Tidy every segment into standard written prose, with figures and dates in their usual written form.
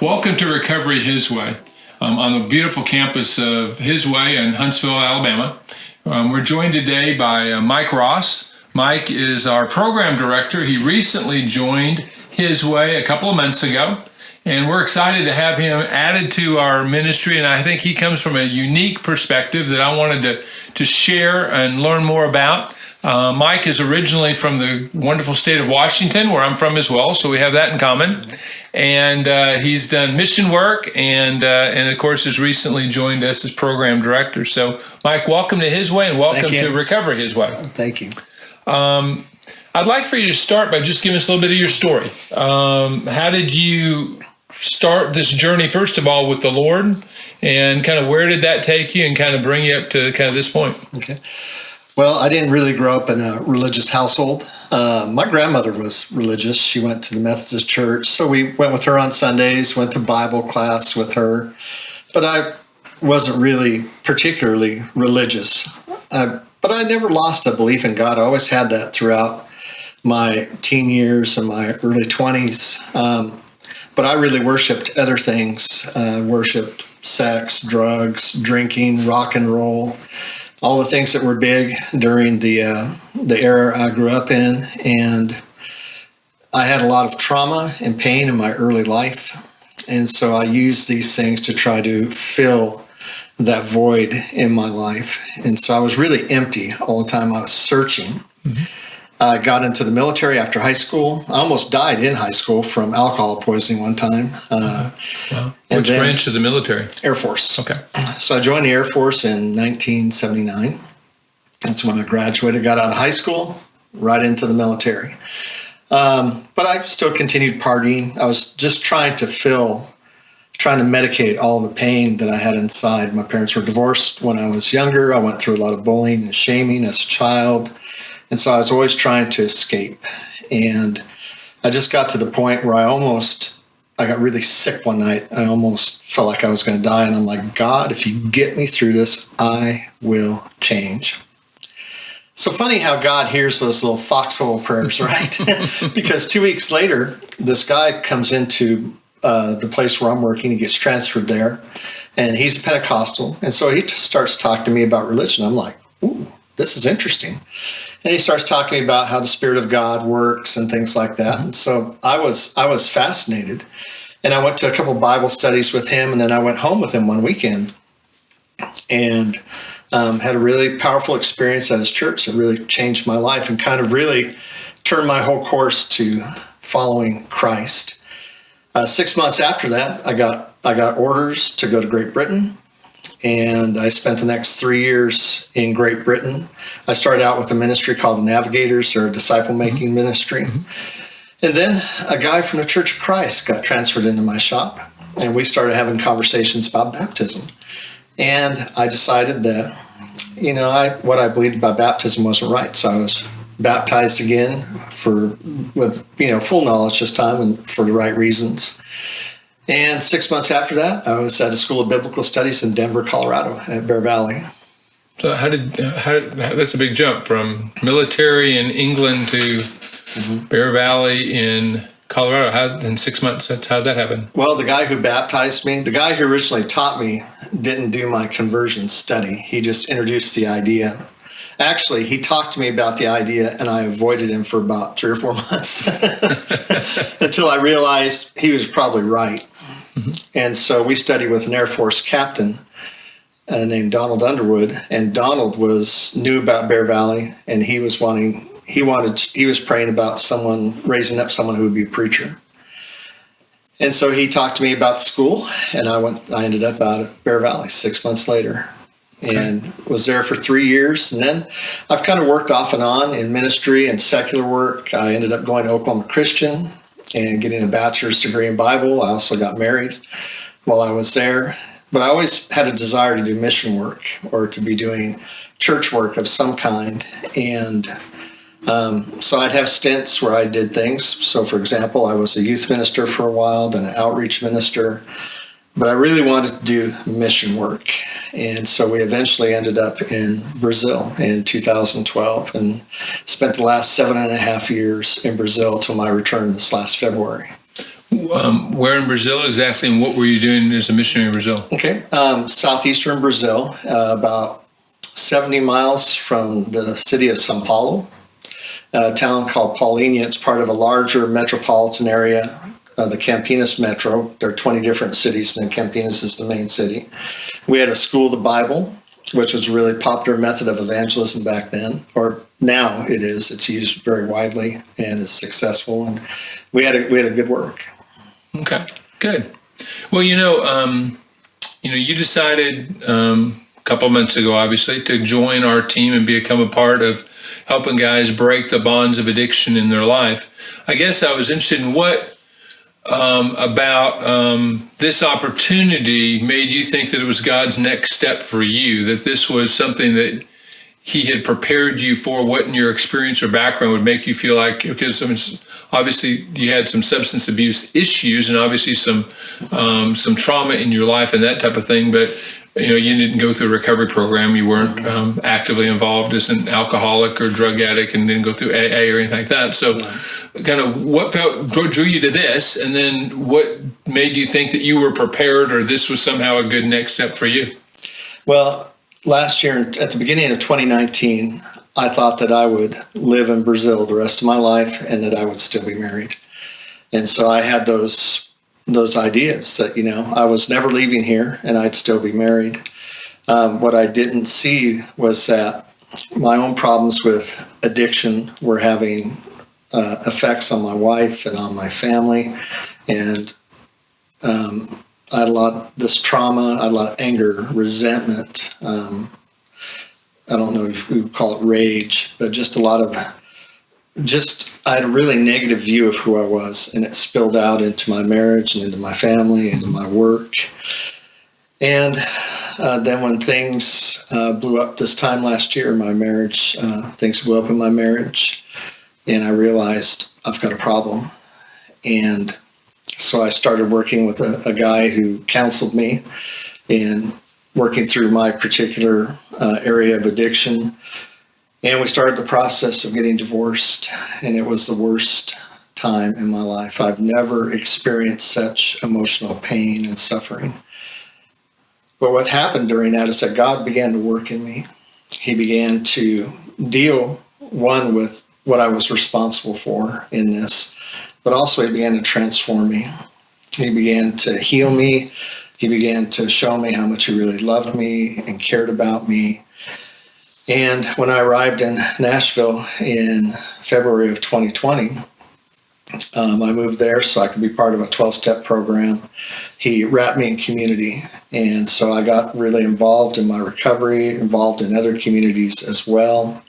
Welcome to Recovery His Way on the beautiful campus of His Way in Huntsville, Alabama. We're joined today by Mike Ross. Mike is our program director. He recently joined His Way a couple of months ago, and we're excited to have him added to our ministry. And I think he comes from a unique perspective that I wanted to share and learn more about. Mike is originally from the wonderful state of Washington, where I'm from as well, so we have that in common. And he's done mission work, and of course has recently joined us as program director. So, Mike, welcome to His Way, and welcome to Recovery His Way. Thank you. I'd like for you to start by just giving us a little bit of your story. How did you start this journey, first of all, with the Lord, and kind of where did that take you and kind of bring you up to kind of this point? Okay. Well, I didn't really grow up in a religious household. My grandmother was religious. She went to the Methodist church, so we went with her on Sundays, went to Bible class with her. But I wasn't really particularly religious. But I never lost a belief in God. I always had that throughout my teen years and my early 20s. But I really worshiped other things. Worshipped sex, drugs, drinking, rock and roll. All the things that were big during the era I grew up in. And I had a lot of trauma and pain in my early life. And so I used these things to try to fill that void in my life. And so I was really empty all the time. I was searching. Mm-hmm. I got into the military after high school. I almost died in high school from alcohol poisoning one time. Wow. Which branch of the military? Air Force. Okay. So I joined the Air Force in 1979. That's when I graduated, got out of high school, right into the military. But I still continued partying. I was just trying to medicate all the pain that I had inside. My parents were divorced when I was younger. I went through a lot of bullying and shaming as a child. And so I was always trying to escape. And I just got to the point where I got really sick one night. I almost felt like I was going to die. And I'm like, God, if you get me through this, I will change. So funny how God hears those little foxhole prayers, right? Because 2 weeks later, this guy comes into the place where I'm working. He gets transferred there. And he's a Pentecostal. And so he starts talking to me about religion. I'm like, ooh, this is interesting. And he starts talking about how the Spirit of God works and things like that. And so I was fascinated. And I went to a couple Bible studies with him, and then I went home with him one weekend and had a really powerful experience at his church that really changed my life and kind of really turned my whole course to following Christ. 6 months after that, I got orders to go to Great Britain. And I spent the next 3 years in Great Britain. I started out with a ministry called the Navigators, or a disciple-making ministry. And then a guy from the Church of Christ got transferred into my shop, and we started having conversations about baptism. And I decided that, what I believed about baptism wasn't right. So I was baptized again with full knowledge this time and for the right reasons. And 6 months after that, I was at a School of Biblical Studies in Denver, Colorado, at Bear Valley. So how that's a big jump from military in England to Bear Valley in Colorado. How in 6 months? How did that happen? Well, the guy who baptized me, the guy who originally taught me, didn't do my conversion study. He just introduced the idea. Actually, he talked to me about the idea, and I avoided him for about 3 or 4 months until I realized he was probably right. And so we studied with an Air Force captain named Donald Underwood, and Donald knew about Bear Valley, and he was praying about raising up someone who would be a preacher. And so he talked to me about the school, and I ended up out at Bear Valley 6 months later. And was there for 3 years. And then I've kind of worked off and on in ministry and secular work. I ended up going to Oklahoma Christian and getting a bachelor's degree in Bible. I also got married while I was there. But I always had a desire to do mission work or to be doing church work of some kind. And so I'd have stints where I did things. So, for example, I was a youth minister for a while, then an outreach minister. But I really wanted to do mission work. And so we eventually ended up in Brazil in 2012 and spent the last 7.5 years in Brazil till my return this last February. where in Brazil exactly, and what were you doing as a missionary in Brazil? Okay. Southeastern Brazil, about 70 miles from the city of São Paulo, a town called Paulínia. It's part of a larger metropolitan area, the Campinas Metro. There are 20 different cities, and Campinas is the main city. We had a school of the Bible, which was a really popular method of evangelism back then, or now it is. It's used very widely and is successful, and we had a good work. Okay, good. Well, you decided a couple of months ago, obviously, to join our team and become a part of helping guys break the bonds of addiction in their life. I guess I was interested in what about this opportunity made you think that it was God's next step for you, that this was something that he had prepared you for. What in your experience or background would make you feel like, because obviously you had some substance abuse issues and obviously some trauma in your life and that type of thing, but you didn't go through a recovery program. You weren't actively involved as an alcoholic or drug addict, and didn't go through AA or anything like that. So kind of what drew you to this, and then what made you think that you were prepared or this was somehow a good next step for you? Well, last year, at the beginning of 2019, I thought that I would live in Brazil the rest of my life and that I would still be married. And so I had those ideas that, I was never leaving here and I'd still be married. What I didn't see was that my own problems with addiction were having effects on my wife and on my family. And I had a lot of this trauma, I had a lot of anger, resentment. I don't know if we would call it rage, but just a lot of, I had a really negative view of who I was, and it spilled out into my marriage and into my family, into my work. And then when things blew up this time last year, my marriage, things blew up in my marriage, and I realized I've got a problem. And so I started working with a guy who counseled me in working through my particular area of addiction. And we started the process of getting divorced, and it was the worst time in my life. I've never experienced such emotional pain and suffering. But what happened during that is that God began to work in me. He began to deal, one, with what I was responsible for in this, but also he began to transform me. He began to heal me. He began to show me how much he really loved me and cared about me. And when I arrived in Nashville in February of 2020, I moved there so I could be part of a 12-step program. He wrapped me in community. And so I got really involved in my recovery, involved in other communities as well.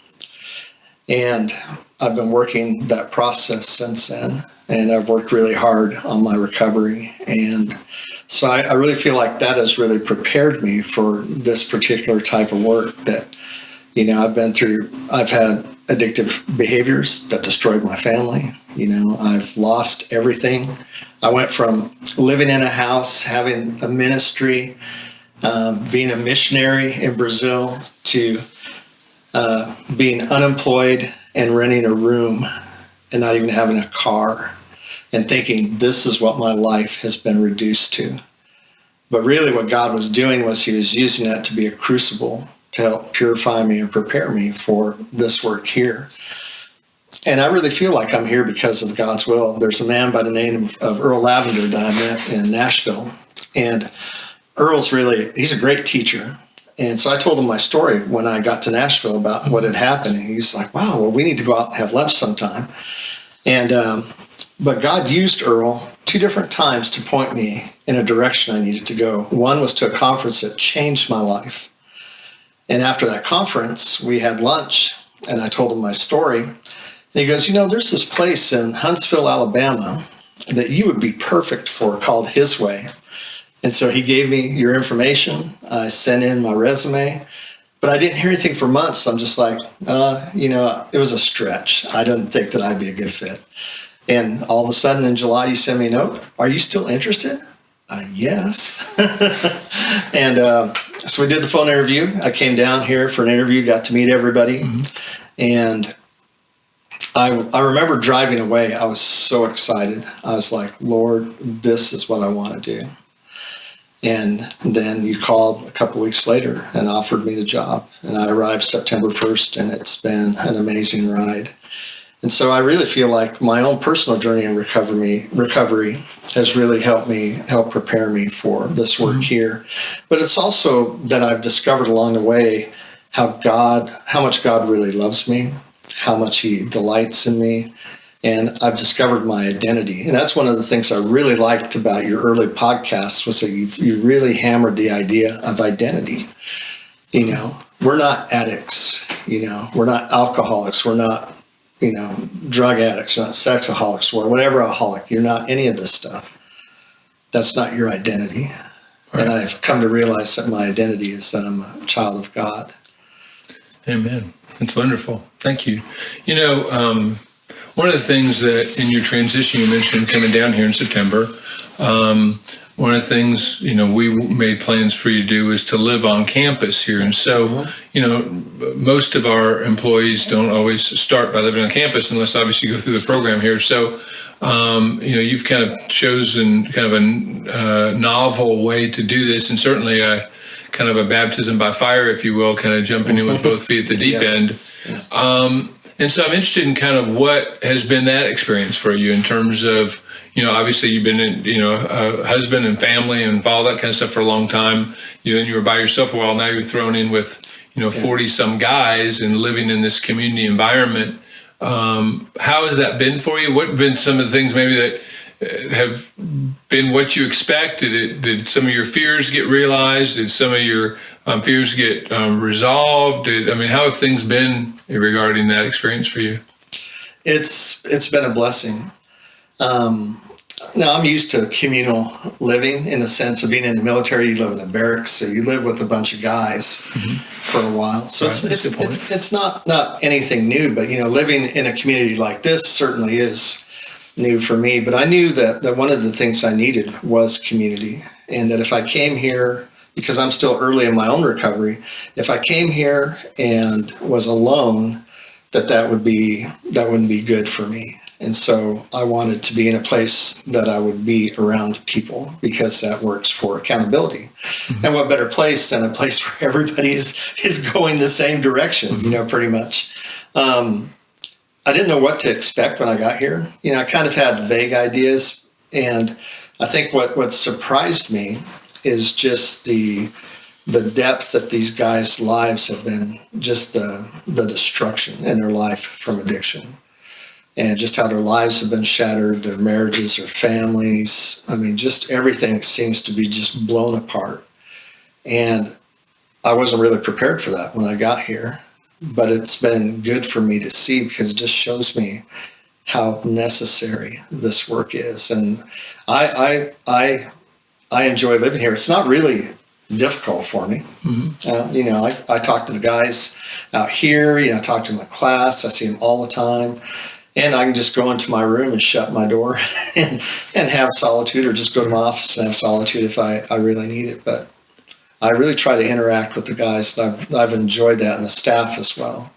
And I've been working that process since then. And I've worked really hard on my recovery. And so I really feel like that has really prepared me for this particular type of work that, I've had addictive behaviors that destroyed my family. I've lost everything. I went from living in a house, having a ministry, being a missionary in Brazil, to being unemployed and renting a room and not even having a car, and thinking this is what my life has been reduced to. But really what God was doing was he was using that to be a crucible to help purify me and prepare me for this work here. And I really feel like I'm here because of God's will. There's a man by the name of Earl Lavender that I met in Nashville. And Earl's he's a great teacher. And so I told him my story when I got to Nashville about what had happened. And he's like, wow, well, we need to go out and have lunch sometime. And but God used Earl 2 different times to point me in a direction I needed to go. One was to a conference that changed my life. And after that conference, we had lunch, and I told him my story. And he goes, there's this place in Huntsville, Alabama, that you would be perfect for, called His Way. And so he gave me your information. I sent in my resume, but I didn't hear anything for months. I'm just like, it was a stretch. I didn't think that I'd be a good fit. And all of a sudden in July, you send me a note. Are you still interested? Yes. And so we did the phone interview. I came down here for an interview, got to meet everybody. Mm-hmm. And I remember driving away. I was so excited. I was like, Lord, this is what I want to do. And then you called a couple weeks later and offered me the job. And I arrived September 1st, and it's been an amazing ride. And so I really feel like my own personal journey in recovery has really helped prepare me for this work here. But it's also that I've discovered along the way how much God really loves me, how much he delights in me. And I've discovered my identity. And that's one of the things I really liked about your early podcasts was that you really hammered the idea of identity. You know, we're not addicts, you know, we're not alcoholics, we're not, you know, drug addicts, we're not sexaholics, or whatever aholic. You're not any of this stuff. That's not your identity. Right. And I've come to realize that my identity is that I'm a child of God. Amen. That's wonderful. Thank you. You know, one of the things that in your transition you mentioned coming down here in September, one of the things, you know, we made plans for you to do is to live on campus here. And so, you know, most of our employees don't always start by living on campus unless obviously you go through the program here. So, you know, you've kind of chosen kind of a novel way to do this, and certainly kind of a baptism by fire, if you will, kind of jumping in with both feet at the deep end. And so I'm interested in kind of what has been that experience for you in terms of, you know, obviously you've been in, you know, a husband and family and all that kind of stuff for a long time. You were by yourself a while. Now you're thrown in with, you know, 40 some guys and living in this community environment. How has that been for you? What have been some of the things maybe that have been what you expected? Did some of your fears get realized? Did some of your fears get resolved? How have things been regarding that experience for you? It's been a blessing. Now I'm used to communal living in the sense of being in the military. You live in the barracks, so you live with a bunch of guys for a while. So it's not anything new, but you know, living in a community like this certainly is new for me. But I knew that one of the things I needed was community, and that if I came here, because I'm still early in my own recovery, if I came here and was alone, that wouldn't be good for me. And so I wanted to be in a place that I would be around people, because that works for accountability. And what better place than a place where everybody is going the same direction, you know, pretty much. I didn't know what to expect when I got here. You know, I kind of had vague ideas, and I think what surprised me is just the depth that these guys' lives have been, just the destruction in their life from addiction, and just how their lives have been shattered, their marriages, their families. I mean, just everything seems to be just blown apart. And I wasn't really prepared for that when I got here, but it's been good for me to see, because it just shows me how necessary this work is. And I enjoy living here. It's not really difficult for me. You know, I talk to the guys out here, you know, I talk to them in class, I see them all the time, and I can just go into my room and shut my door and have solitude, or just go to my office and have solitude if I really need it. But I really try to interact with the guys, and I've enjoyed that, and the staff as well.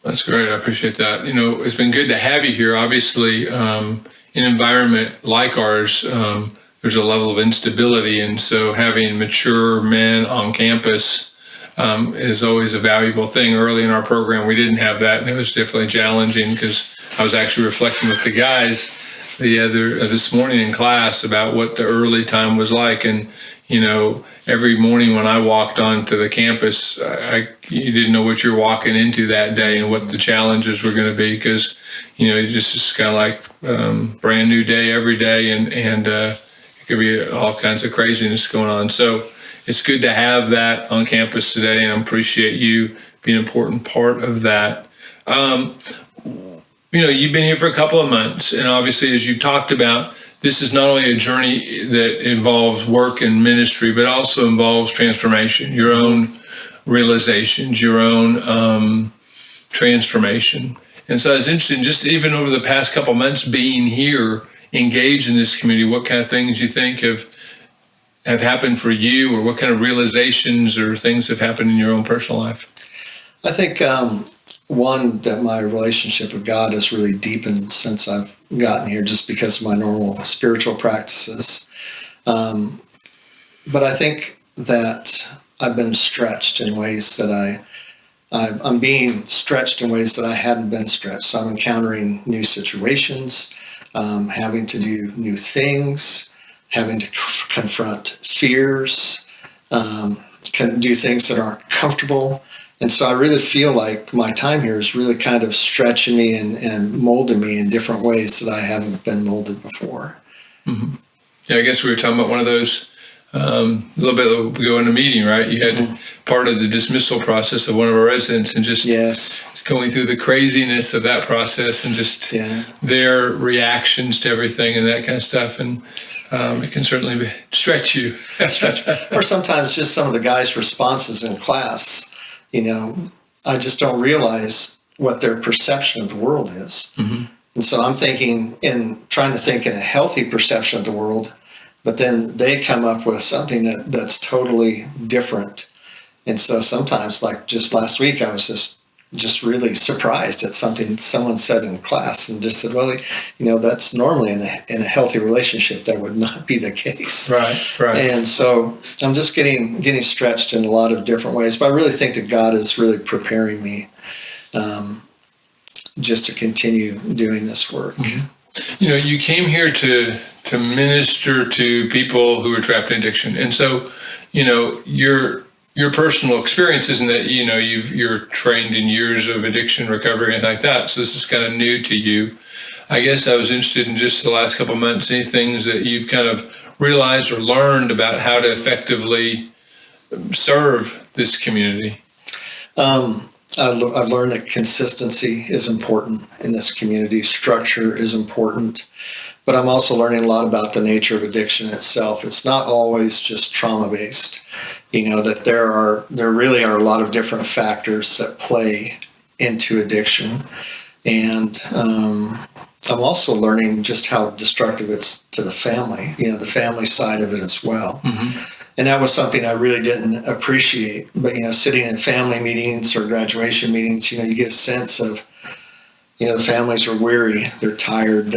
That's great. I appreciate that. You know, it's been good to have you here. Obviously, in an environment like ours, there's a level of instability, and so having mature men on campus is always a valuable thing. Early in our program, we didn't have that, and it was definitely challenging, because I was actually reflecting with the guys this morning in class about what the early time was like. And you know, every morning when I walked onto the campus, you didn't know what you're walking into that day and what the challenges were going to be, because you know, it's kind of like brand new day every day, and it could be all kinds of craziness going on. So it's good to have that on campus today, and I appreciate you being an important part of that. You know, you've been here for a couple of months, and obviously, as you talked about, this is not only a journey that involves work and ministry, but also involves transformation, your own realizations, your own transformation. And so it's interesting, just even over the past couple of months being here, engaged in this community, what kind of things you think have happened for you, or what kind of realizations or things have happened in your own personal life? I think one, that my relationship with God has really deepened since I've gotten here, just because of my normal spiritual practices. But I think that I've been stretched in ways that I'm being stretched in ways that I hadn't been stretched. So I'm encountering new situations, having to do new things, having to confront fears, can do things that aren't comfortable. And so I really feel like my time here is really kind of stretching me and molding me in different ways that I haven't been molded before. Mm-hmm. Yeah, I guess we were talking about one of those a little bit ago in a meeting, right? You had part of the dismissal process of one of our residents, and just going through the craziness of that process, and just their reactions to everything and that kind of stuff. And it can certainly stretch you. Or sometimes just some of the guys' responses in class, I just don't realize what their perception of the world is. Mm-hmm. And so I'm trying to think in a healthy perception of the world, but then they come up with something that's totally different. And so sometimes, like just last week, I was just really surprised at something someone said in class, and just said, well, that's normally in a healthy relationship, that would not be the case. Right. And so I'm just getting stretched in a lot of different ways. But I really think that God is really preparing me just to continue doing this work. Mm-hmm. You came here to minister to people who are trapped in addiction. And so, your personal experience isn't that, you're trained in years of addiction recovery and like that. So this is kind of new to you. I guess I was interested in just the last couple of months, any things that you've kind of realized or learned about how to effectively serve this community. I've learned that consistency is important in this community. Structure is important. But I'm also learning a lot about the nature of addiction itself. It's not always just trauma-based. That there really are a lot of different factors that play into addiction. And I'm also learning just how destructive it's to the family, the family side of it as well. Mm-hmm. And that was something I really didn't appreciate. But, sitting in family meetings or graduation meetings, you get a sense of, the families are weary, they're tired,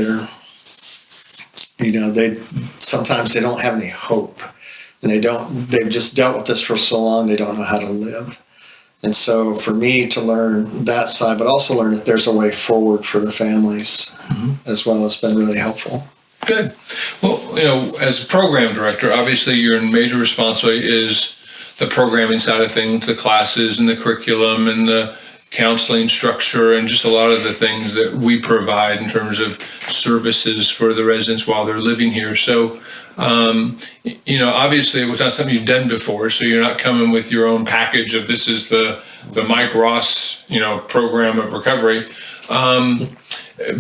sometimes they don't have any hope, and they've just dealt with this for so long, they don't know how to live. And so for me to learn that side, but also learn that there's a way forward for the families as well, has been really helpful. Good. Well, as a program director, obviously your major responsibility is the programming side of things, the classes and the curriculum and the counseling structure, and just a lot of the things that we provide in terms of services for the residents while they're living here. So, obviously it was not something you've done before, so you're not coming with your own package of this is the Mike Ross, program of recovery.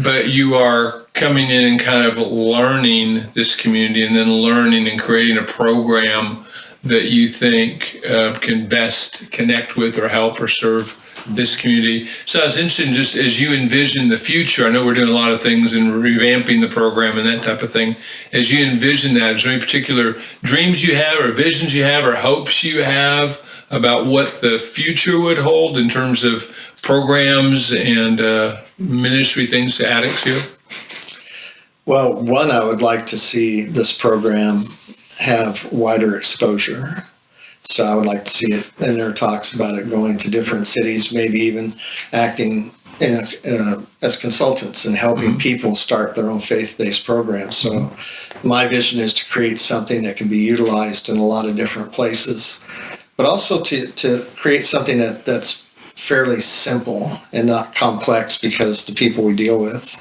But you are coming in and kind of learning this community, and then learning and creating a program that you think can best connect with or help or serve this community. So I was interested in, just as you envision the future, I know we're doing a lot of things in revamping the program and that type of thing. As you envision that, is there any particular dreams you have or visions you have or hopes you have about what the future would hold in terms of programs and ministry things to addicts here? Well, one, I would like to see this program have wider exposure. So I would like to see it, and there are talks about it going to different cities, maybe even acting as consultants and helping people start their own faith-based programs. So my vision is to create something that can be utilized in a lot of different places, but also to create something that's fairly simple and not complex, because the people we deal with,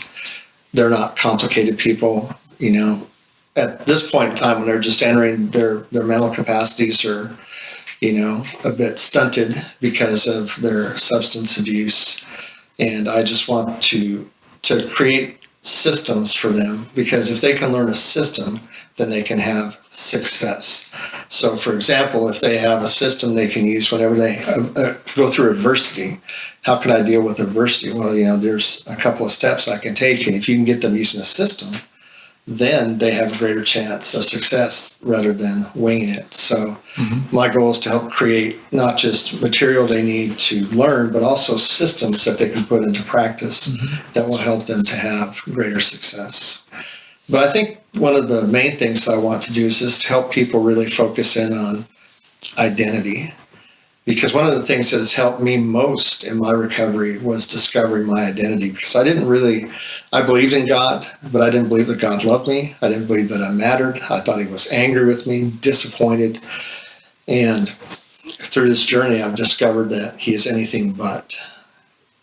they're not complicated people. At this point in time, when they're just entering, their mental capacities are a bit stunted because of their substance abuse. And I just want to create systems for them, because if they can learn a system, then they can have success. So, for example, if they have a system they can use whenever they go through adversity, how could I deal with adversity? Well, there's a couple of steps I can take, and if you can get them using a system, then they have a greater chance of success rather than winging it. So my goal is to help create not just material they need to learn, but also systems that they can put into practice that will help them to have greater success. But I think one of the main things I want to do is just help people really focus in on identity. Because one of the things that has helped me most in my recovery was discovering my identity. Because I believed in God, but I didn't believe that God loved me. I didn't believe that I mattered. I thought he was angry with me, disappointed. And through this journey, I've discovered that he is anything but.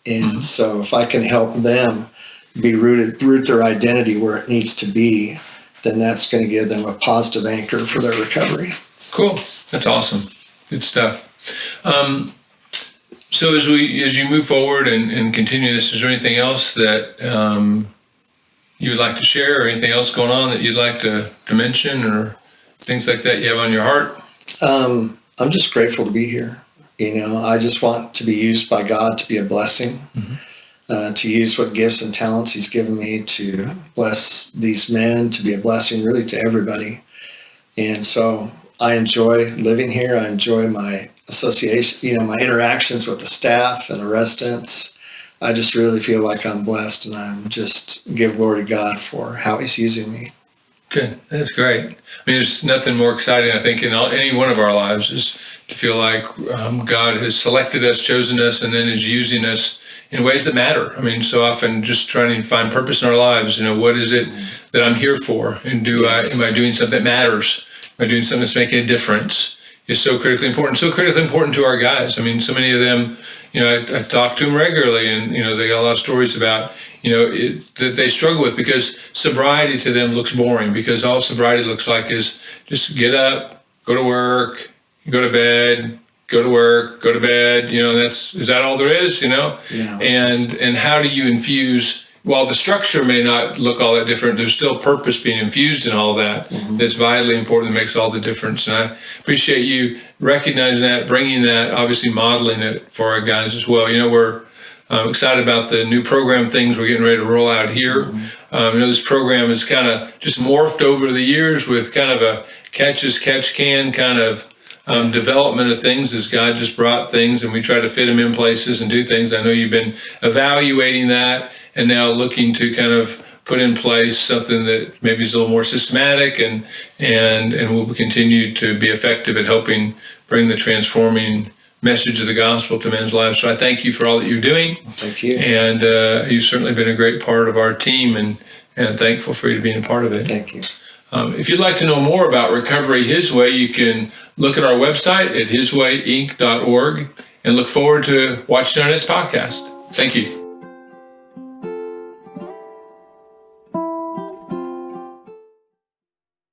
And so if I can help them root their identity where it needs to be, then that's going to give them a positive anchor for their recovery. Cool. That's awesome. Good stuff. So as you move forward and continue this, is there anything else that you would like to share, or anything else going on that you'd like to mention, or things like that you have on your heart? I'm just grateful to be here. I just want to be used by God to be a blessing, to use what gifts and talents he's given me to bless these men, to be a blessing really to everybody. And so I enjoy living here. I enjoy my association, my interactions with the staff and the residents. I just really feel like I'm blessed, and I'm just give glory to God for how he's using me. Good. That's great. I mean, there's nothing more exciting, I think, in any one of our lives is to feel like God has selected us, chosen us, and then is using us in ways that matter. I mean, so often just trying to find purpose in our lives. What is it that I'm here for? And am I doing something that matters? Am I doing something that's making a difference? Is so critically important to our guys. I mean, so many of them, I talk to them regularly, and, they got a lot of stories about, that they struggle with, because sobriety to them looks boring, because all sobriety looks like is just get up, go to work, go to bed, go to work, go to bed, is that all there is, Yeah. And how do you infuse, while the structure may not look all that different, there's still purpose being infused in all that. That's vitally important, that makes all the difference. And I appreciate you recognizing that, bringing that, obviously modeling it for our guys as well. We're excited about the new program things we're getting ready to roll out here. This program is kind of just morphed over the years with kind of a catch-as-catch-can kind of development of things as God just brought things, and we try to fit them in places and do things. I know you've been evaluating that, and now looking to kind of put in place something that maybe is a little more systematic and will continue to be effective at helping bring the transforming message of the gospel to men's lives. So I thank you for all that you're doing. Thank you. And you've certainly been a great part of our team, and thankful for you to be a part of it. Thank you. If you'd like to know more about Recovery His Way, you can look at our website at hiswayinc.org, and look forward to watching our next podcast. Thank you.